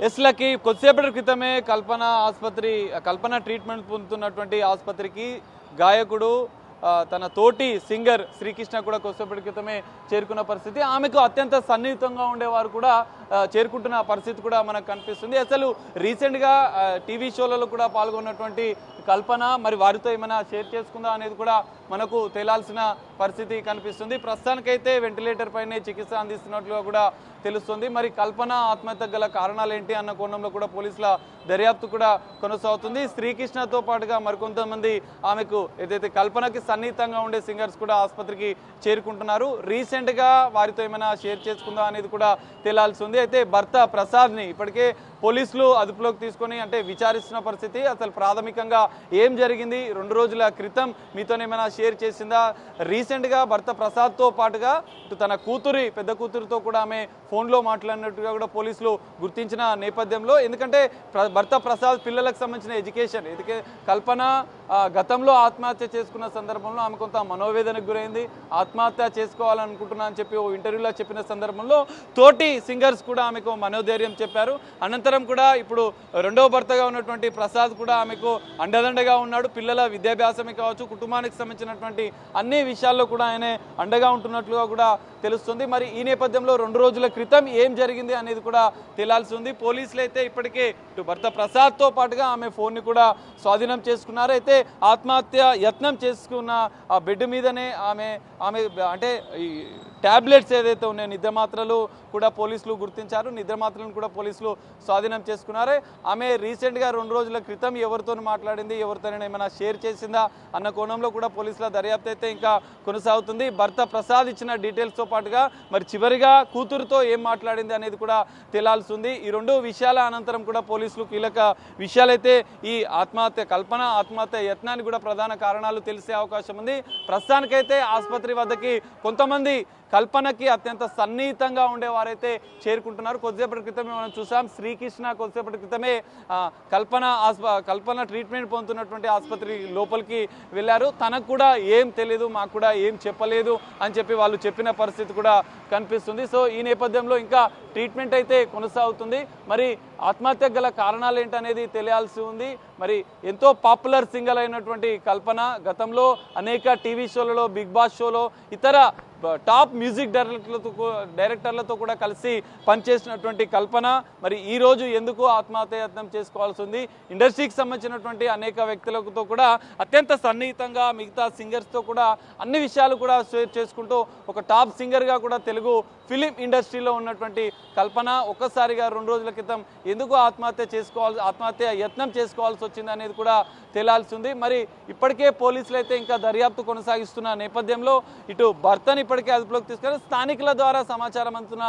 ఎస్లకి కొద్దిసేపటి క్రితమే కల్పన ట్రీట్మెంట్ పొందుతున్నటువంటి ఆసుపత్రికి గాయకుడు తన తోటి సింగర్ శ్రీకృష్ణ కూడా కొద్దిసేపటి క్రితమే చేరుకున్న పరిస్థితి. ఆమెకు అత్యంత సన్నిహితంగా ఉండేవారు కూడా చేరుకుంటున్న పరిస్థితి కూడా మనకు కనిపిస్తుంది. అసలు రీసెంట్గా టీవీ షోలలో కూడా పాల్గొన్నటువంటి కల్పన మరి వారితో ఏమైనా షేర్ చేసుకుందా అనేది కూడా మనకు తేలాల్సిన పరిస్థితి కనిపిస్తుంది. ప్రస్తుతానికైతే వెంటిలేటర్ పైనే చికిత్స అందిస్తున్నట్లుగా కూడా తెలుస్తుంది. మరి కల్పన ఆత్మహత్య గల కారణాలు ఏంటి అన్న కోణంలో కూడా పోలీసుల దర్యాప్తు కూడా కొనసాగుతుంది. శ్రీకృష్ణతో పాటుగా మరికొంతమంది ఆమెకు ఏదైతే కల్పనకి సన్నిహితంగా ఉండే సింగర్స్ కూడా ఆసుపత్రికి చేరుకుంటున్నారు. రీసెంట్గా వారితో ఏమైనా షేర్ చేసుకుందా అనేది కూడా తేలాల్సి ఉంది. అయితే భర్త ప్రసాద్ని ఇప్పటికే పోలీసులు అదుపులోకి తీసుకొని విచారిస్తున్న పరిస్థితి. అసలు ప్రాథమికంగా ఏం జరిగింది, 2 రోజుల క్రితం మీతోనేమైనా షేర్ చేసిందా, రీసెంట్గా భర్త ప్రసాద్తో పాటుగా తన పెద్ద కూతురితో కూడా ఆమె ఫోన్లో మాట్లాడినట్టుగా కూడా పోలీసులు గుర్తించిన నేపథ్యంలో, ఎందుకంటే భర్త ప్రసాద్ పిల్లలకు సంబంధించిన ఎడ్యుకేషన్ కల్పన గతంలో ఆత్మహత్య చేసుకున్న సందర్భంలో ఆమె కొంత మనోవేదనకు గురైంది. ఆత్మహత్య చేసుకోవాలనుకుంటున్నా అని చెప్పి ఓ ఇంటర్వ్యూలో చెప్పిన సందర్భంలో తోటి సింగర్స్ కూడా ఆమెకు మనోధైర్యం చెప్పారు. అనంతరం కూడా ఇప్పుడు రెండవ భర్తగా ఉన్నటువంటి ప్రసాద్ కూడా ఆమెకు అండదండగా ఉన్నాడు. పిల్లల విద్యాభ్యాసమే కావచ్చు, కుటుంబానికి సంబంధించినటువంటి అన్ని విషయాల్లో కూడా ఆయన అండగా ఉంటున్నట్లుగా కూడా తెలుస్తుంది. మరి ఈ నేపథ్యంలో 2 రోజుల క్రితం ఏం జరిగింది అనేది కూడా తేలాల్సి ఉంది. పోలీసులు అయితే ఇప్పటికే ఇటు భర్త ప్రసాద్తో పాటుగా ఆమె ఫోన్ని కూడా స్వాధీనం చేసుకున్నారు. అయితే ఆత్మహత్య యత్నం చేసుకున్న ఆ బెడ్ మీదనే ఆమె ఈ ట్యాబ్లెట్స్ ఏదైతే ఉన్నాయో నిద్రమాత్రలు కూడా పోలీసులు గుర్తించారు. నిద్రమాత్రలను కూడా పోలీసులు స్వాధీనం చేసుకున్నారు. ఆమె రీసెంట్గా 2 రోజుల క్రితం ఎవరితో మాట్లాడింది, ఎవరితోనైనా ఏమైనా షేర్ చేసిందా అన్న కోణంలో కూడా పోలీసుల దర్యాప్తు అయితే ఇంకా కొనసాగుతుంది. భర్త ప్రసాద్ ఇచ్చిన డీటెయిల్స్తో పాటుగా మరి చివరిగా కూతురుతో ఏం మాట్లాడింది అనేది కూడా తేలాల్సి ఉంది. ఈ 2 విషయాల అనంతరం కూడా పోలీసులు కీలక విషయాలైతే ఈ కల్పన ఆత్మహత్య యత్నానికి కూడా ప్రధాన కారణాలు తెలిసే అవకాశం ఉంది. ప్రస్తుతానికైతే ఆసుపత్రి వద్దకి కొంతమంది కల్పనకి అత్యంత సన్నిహితంగా ఉండేవారైతే చేరుకుంటున్నారు. కొద్దిసేపటి క్రితమే మనం చూసాం, శ్రీకృష్ణ కొద్దిసేపటి క్రితమే కల్పన ట్రీట్మెంట్ పొందుతున్నటువంటి ఆసుపత్రి లోపలికి వెళ్ళారు. తనకు కూడా ఏం తెలియదు, మాకు కూడా ఏం చెప్పలేదు అని చెప్పి వాళ్ళు చెప్పిన పరిస్థితి కూడా కనిపిస్తుంది. సో ఈ నేపథ్యంలో ఇంకా ట్రీట్మెంట్ అయితే కొనసాగుతుంది. మరి ఆత్మహత్య గల కారణాలు ఏంటనేది తెలియాల్సి ఉంది. మరి ఎంతో పాపులర్ సింగర్ అయినటువంటి కల్పన గతంలో అనేక టీవీ షోలలో, బిగ్ బాస్ షోలో, ఇతర టాప్ మ్యూజిక్ డైరెక్టర్లతో కూడా కలిసి పనిచేసినటువంటి కల్పన మరి ఈరోజు ఎందుకు ఆత్మహత్య యత్నం చేసుకోవాల్సి ఉంది. ఇండస్ట్రీకి సంబంధించినటువంటి అనేక వ్యక్తులతో కూడా అత్యంత సన్నిహితంగా మిగతా సింగర్స్తో కూడా అన్ని విషయాలు కూడా షేర్ చేసుకుంటూ ఒక టాప్ సింగర్గా కూడా తెలుగు ఫిలిం ఇండస్ట్రీలో ఉన్నటువంటి కల్పన ఒక్కసారిగా 2 రోజుల క్రితం ఎందుకు ఆత్మహత్య యత్నం చేసుకోవాల్సి వచ్చింది అనేది కూడా తేలాల్సి ఉంది. మరి ఇప్పటికే పోలీసులు అయితే ఇంకా దర్యాప్తు కొనసాగిస్తున్న నేపథ్యంలో ఇటు భర్తని ఇప్పటికే అదుపులోకి తీసుకొని స్థానికుల ద్వారా సమాచారం అందుతున్న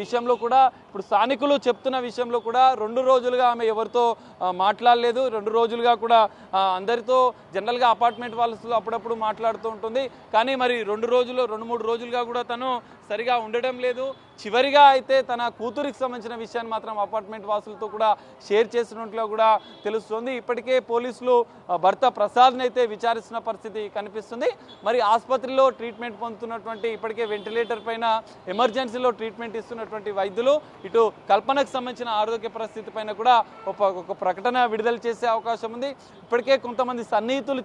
విషయంలో కూడా, ఇప్పుడు స్థానికులు చెప్తున్న విషయంలో కూడా 2 రోజులుగా ఆమె ఎవరితో మాట్లాడలేదు. 2 రోజులుగా కూడా అందరితో జనరల్గా అపార్ట్మెంట్ వాళ్ళతో అప్పుడప్పుడు మాట్లాడుతూ ఉంటుంది. కానీ మరి 2-3 రోజులుగా కూడా తను సరిగా ఉండడం లేదు. చివరిగా అయితే తన కూతురికి సంబంధించిన విషయాన్ని మాత్రం అపార్ట్మెంట్ వాసులతో కూడా షేర్ చేసినట్లుగా కూడా తెలుస్తుంది. ఇప్పటికే పోలీసులు భర్త ప్రసాద్ని అయితే విచారిస్తున్న పరిస్థితి కనిపిస్తుంది. మరి ఆసుపత్రిలో ట్రీట్మెంట్ పొందుతున్నటువంటి ఇప్పటికే వెంటిలేటర్ పైన ఎమర్జెన్సీలో ట్రీట్మెంట్ ఇస్తున్నటువంటి వైద్యులు ఇటు కల్పనకు సంబంధించిన ఆరోగ్య పరిస్థితి పైన కూడా ఒక ప్రకటన విడుదల చేసే అవకాశం ఉంది. ఇప్పటికే కొంతమంది సన్నిహితులు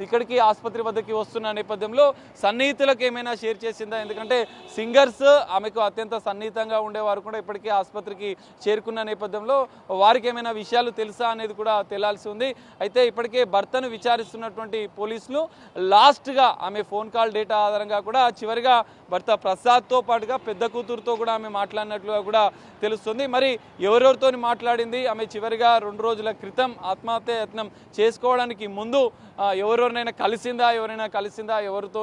ఇక్కడికి ఆసుపత్రి వద్దకి వస్తున్న నేపథ్యంలో సన్నిహితులకు ఏమైనా షేర్ చేసిందా, ఎందుకంటే సింగర్స్ ఆమెకు అత్యంత సన్నిహితంగా ఉండేవారు కూడా ఇప్పటికే ఆసుపత్రికి చేరుకున్న నేపథ్యంలో వారికి ఏమైనా విషయాలు తెలుసా అనేది కూడా తేలాల్సి ఉంది. అయితే ఇప్పటికే భర్తను విచారిస్తున్నటువంటి పోలీసులు లాస్ట్గా ఆమె ఫోన్ కాల్ డేటా ఆధారంగా కూడా చివరిగా భర్త ప్రసాద్తో పాటుగా పెద్ద కూతురుతో కూడా ఆమె మాట్లాడినట్లుగా కూడా తెలుస్తుంది. మరి ఎవరెవరితో మాట్లాడింది, ఆమె చివరిగా 2 రోజుల క్రితం ఆత్మహత్య యత్నం చేసుకోవడానికి ముందు ఎవరైనా కలిసిందా, ఎవరితో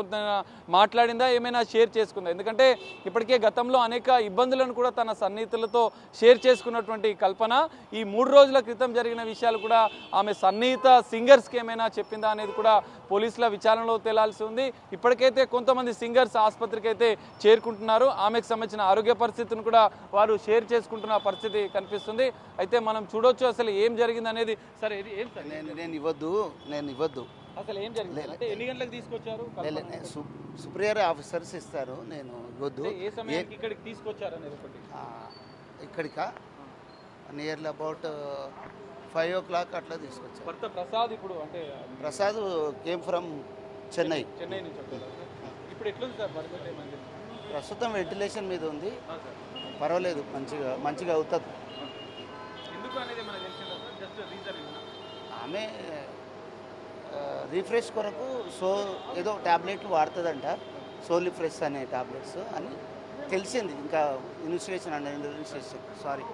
మాట్లాడిందా, ఏమైనా షేర్ చేసుకుందా, ఎందుకంటే ఇప్పటికే గతంలో అనేక ఇబ్బందులను కూడా తన సన్నిహితులతో షేర్ చేసుకున్నటువంటి కల్పన ఈ 3 రోజుల క్రితం జరిగిన విషయాలు కూడా ఆమె సన్నిహిత సింగర్స్కి ఏమైనా చెప్పిందా అనేది కూడా పోలీసుల విచారణలో తేలాల్సి ఉంది. ఇప్పటికైతే కొంతమంది సింగర్స్ ఆసుపత్రికి అయితే చేరుకుంటున్నారు. ఆమెకు సంబంధించిన ఆరోగ్య పరిస్థితిని కూడా వారు షేర్ చేసుకుంటున్న పరిస్థితి కనిపిస్తుంది. అయితే మనం చూడొచ్చు అసలు ఏం జరిగింది అనేది. సరే ఏం సార్, నేను ఇవ్వద్దు అసలు ఏం జరిగింది అంటే ఎన్ని గంటలకు తీసుకొచ్చారు? సుప్రియర్ ఆఫీసర్స్ ఇస్తారు, నేను ఇవ్వద్దు. ఏ సమయానికి ఇక్కడికి తీసుకొచ్చారు అనేది ఒకటి. ఇక్కడికా నియర్లీ అబౌట్ 5 o'clock అట్లా తీసుకొచ్చారు. భర్త ప్రసాద్ ఇప్పుడు అంటే ప్రసాద్ కేమ్ ఫ్రమ్ చెన్నై. చెన్నై నుంచి వచ్చారు. ఇప్పుడు ఎట్లుంది సార్ పరిస్థితి ఏమైంది? ప్రస్తుతం వెంటిలేషన్ మీద ఉంది, సార్ పర్వాలేదు, మంచిగా అవుతుంది. ఎందుకు అనేది మనకు తెలిసిందా సార్? జస్ట్ రీజన్ ఆమె రీఫ్రెష్ కొరకు ఏదో ట్యాబ్లెట్లు వాడుతుందంట, సోలిఫ్రెష్ అనే ట్యాబ్లెట్స్ అని తెలిసింది. ఇంకా ఇన్వెస్టిగేషన్ సారీ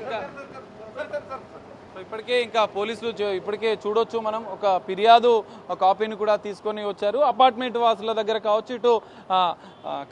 ఇంకా ఇప్పటికే ఇంకా పోలీసులు ఇప్పటికే చూడొచ్చు మనం ఒక ఫిర్యాదు కాపీని కూడా తీసుకొని వచ్చారు. అపార్ట్మెంట్ వాసుల దగ్గర కావచ్చు, ఇటు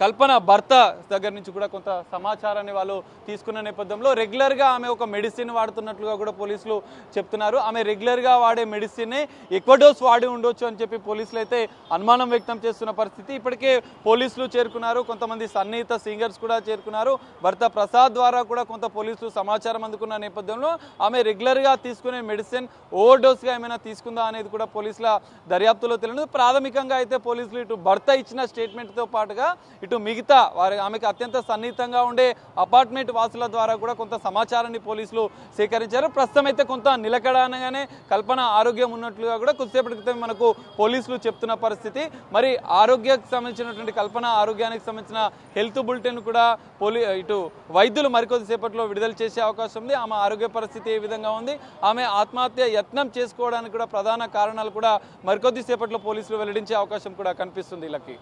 కల్పన భర్త దగ్గర నుంచి కూడా కొంత సమాచారాన్ని వాళ్ళు తీసుకున్న నేపథ్యంలో రెగ్యులర్గా ఆమె ఒక మెడిసిన్ వాడుతున్నట్లుగా కూడా పోలీసులు చెప్తున్నారు. ఆమె రెగ్యులర్గా వాడే మెడిసిన్ ఎక్కువ డోస్ వాడి ఉండొచ్చు అని చెప్పి పోలీసులు అయితే అనుమానం వ్యక్తం చేస్తున్న పరిస్థితి. ఇప్పటికే పోలీసులు చేరుకున్నారు, కొంతమంది సన్నిహిత సింగర్స్ కూడా చేరుకున్నారు. భర్త ప్రసాద్ ద్వారా కూడా కొంత పోలీసులు సమాచారం అందుకున్న నేపథ్యంలో ఆమె రెగ్యులర్గా తీసుకునే మెడిసిన్ ఓవర్ డోస్గా ఏమైనా తీసుకుందా అనేది కూడా పోలీసుల దర్యాప్తులో తెలియదు. ప్రాథమికంగా అయితే పోలీసులు ఇటు భర్త ఇచ్చిన స్టేట్మెంట్తో పాటుగా ఇటు మిగతా ఆమెకు అత్యంత సన్నిహితంగా ఉండే అపార్ట్మెంట్ వాసుల ద్వారా కూడా కొంత సమాచారాన్ని పోలీసులు సేకరించారు. ప్రస్తుతం అయితే కొంత నిలకడగానే కల్పన ఆరోగ్యం ఉన్నట్లుగా కూడా కొద్దిసేపటి క్రితం మనకు పోలీసులు చెప్తున్న పరిస్థితి. మరి ఆరోగ్యానికి సంబంధించినటువంటి కల్పన ఆరోగ్యానికి సంబంధించిన హెల్త్ బులెటిన్ కూడా ఇటు వైద్యులు మరికొద్దిసేపట్లో విడుదల చేసే అవకాశం ఉంది. ఆమె ఆరోగ్య పరిస్థితి ఏ విధంగా ఉంది, ఆమె ఆత్మహత్య యత్నం చేసుకోవడానికి కూడా ప్రధాన కారణాలు కూడా మరికొద్దిసేపట్లో పోలీసులు వెల్లడించే అవకాశం కూడా కనిపిస్తుంది. లక్కీ.